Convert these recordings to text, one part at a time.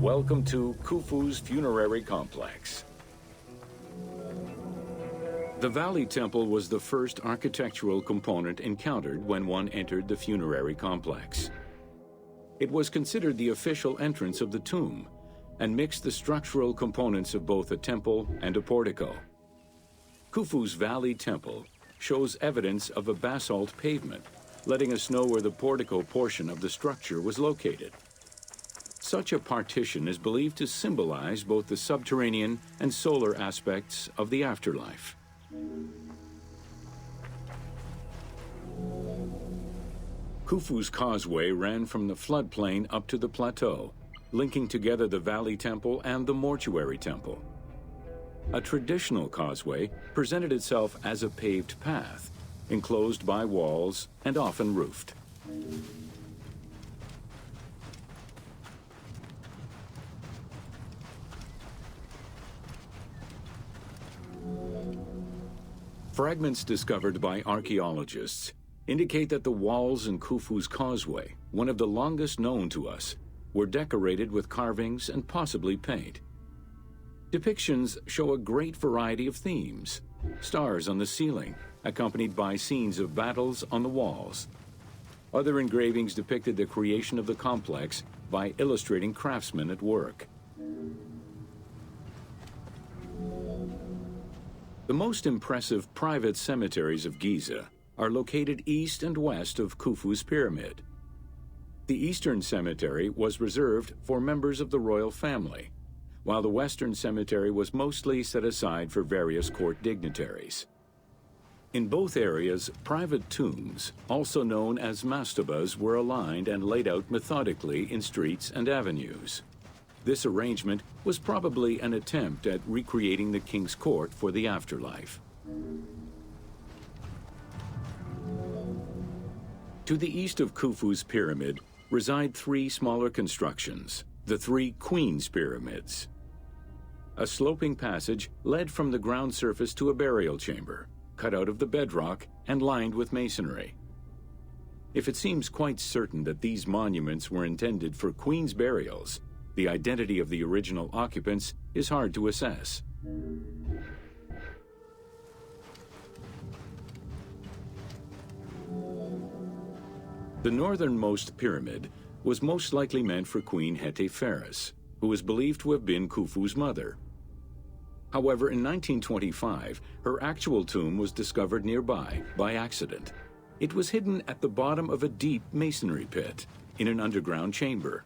Welcome to Khufu's Funerary Complex. The Valley Temple was the first architectural component encountered when one entered the funerary complex. It was considered the official entrance of the tomb and mixed the structural components of both a temple and a portico. Khufu's Valley Temple shows evidence of a basalt pavement, letting us know where the portico portion of the structure was located. Such a partition is believed to symbolize both the subterranean and solar aspects of the afterlife. Khufu's causeway ran from the floodplain up to the plateau, linking together the Valley Temple and the Mortuary Temple. A traditional causeway presented itself as a paved path, enclosed by walls and often roofed. Fragments discovered by archaeologists indicate that the walls in Khufu's causeway, one of the longest known to us, were decorated with carvings and possibly paint. Depictions show a great variety of themes: stars on the ceiling, accompanied by scenes of battles on the walls. Other engravings depicted the creation of the complex by illustrating craftsmen at work. The most impressive private cemeteries of Giza are located east and west of Khufu's pyramid. The Eastern Cemetery was reserved for members of the royal family, while the Western Cemetery was mostly set aside for various court dignitaries. In both areas, private tombs, also known as mastabas, were aligned and laid out methodically in streets and avenues. This arrangement was probably an attempt at recreating the king's court for the afterlife. To the east of Khufu's pyramid reside three smaller constructions, the three Queen's Pyramids. A sloping passage led from the ground surface to a burial chamber, cut out of the bedrock and lined with masonry. If it seems quite certain that these monuments were intended for queen's burials, the identity of the original occupants is hard to assess. The northernmost pyramid was most likely meant for Queen Hetepheres, who is believed to have been Khufu's mother. However, in 1925, her actual tomb was discovered nearby by accident. It was hidden at the bottom of a deep masonry pit in an underground chamber.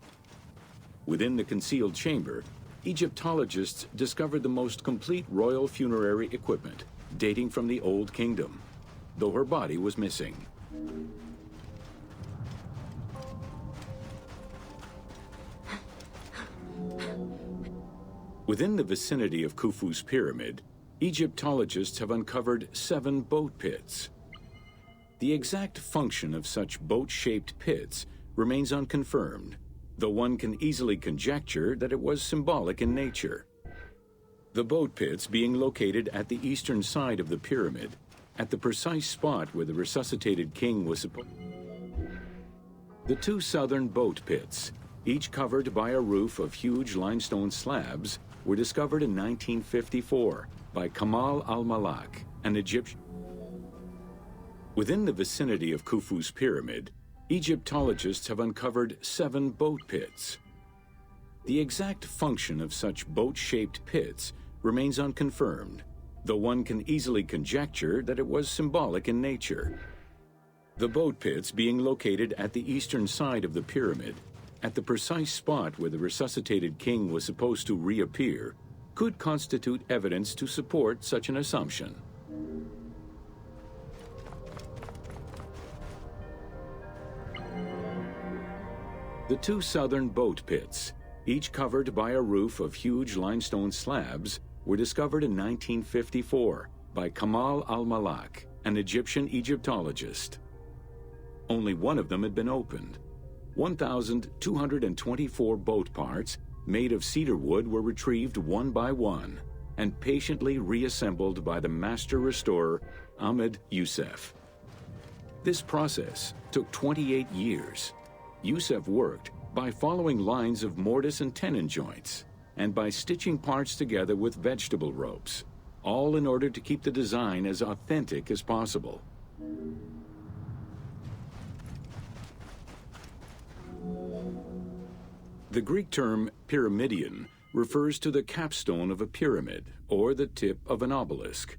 Within the concealed chamber, Egyptologists discovered the most complete royal funerary equipment, dating from the Old Kingdom, though her body was missing. Within the vicinity of Khufu's pyramid, Egyptologists have uncovered 7 boat pits. The exact function of such boat-shaped pits remains unconfirmed, though one can easily conjecture that it was symbolic in nature. The boat pits being located at the eastern side of the pyramid, at the precise spot where the resuscitated king was supposed. The 2 southern boat pits, each covered by a roof of huge limestone slabs, were discovered in 1954 by Kamal al-Malak, an Egyptian. Within the vicinity of Khufu's pyramid, Egyptologists have uncovered 7 boat pits. The exact function of such boat-shaped pits remains unconfirmed, though one can easily conjecture that it was symbolic in nature. The boat pits being located at the eastern side of the pyramid, at the precise spot where the resuscitated king was supposed to reappear, could constitute evidence to support such an assumption. The 2 southern boat pits, each covered by a roof of huge limestone slabs, were discovered in 1954 by Kamal al-Malak, an Egyptian Egyptologist. Only one of them had been opened. 1,224 boat parts made of cedar wood were retrieved one by one and patiently reassembled by the master restorer Ahmed Youssef. This process took 28 years. Youssef worked by following lines of mortise and tenon joints, and by stitching parts together with vegetable ropes, all in order to keep the design as authentic as possible. The Greek term pyramidion refers to the capstone of a pyramid or the tip of an obelisk.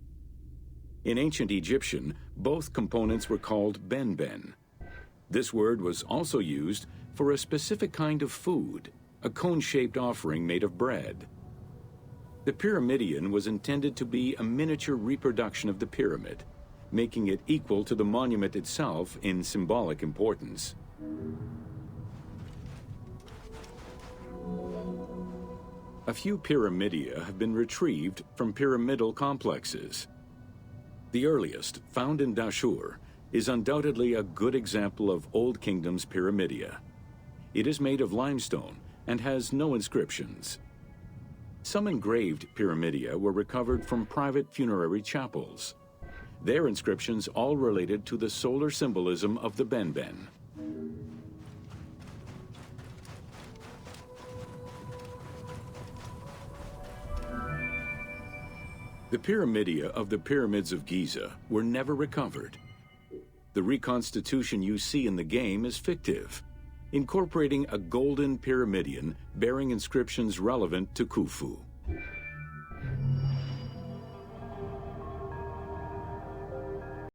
In ancient Egyptian, both components were called benben. This word was also used for a specific kind of food, a cone-shaped offering made of bread. The pyramidion was intended to be a miniature reproduction of the pyramid, making it equal to the monument itself in symbolic importance. A few pyramidia have been retrieved from pyramidal complexes. The earliest, found in Dashur, is undoubtedly a good example of Old Kingdom's pyramidia. It is made of limestone and has no inscriptions. Some engraved pyramidia were recovered from private funerary chapels. Their inscriptions all related to the solar symbolism of the benben. The pyramidia of the pyramids of Giza were never recovered. The reconstitution you see in the game is fictive, incorporating a golden pyramidion bearing inscriptions relevant to Khufu.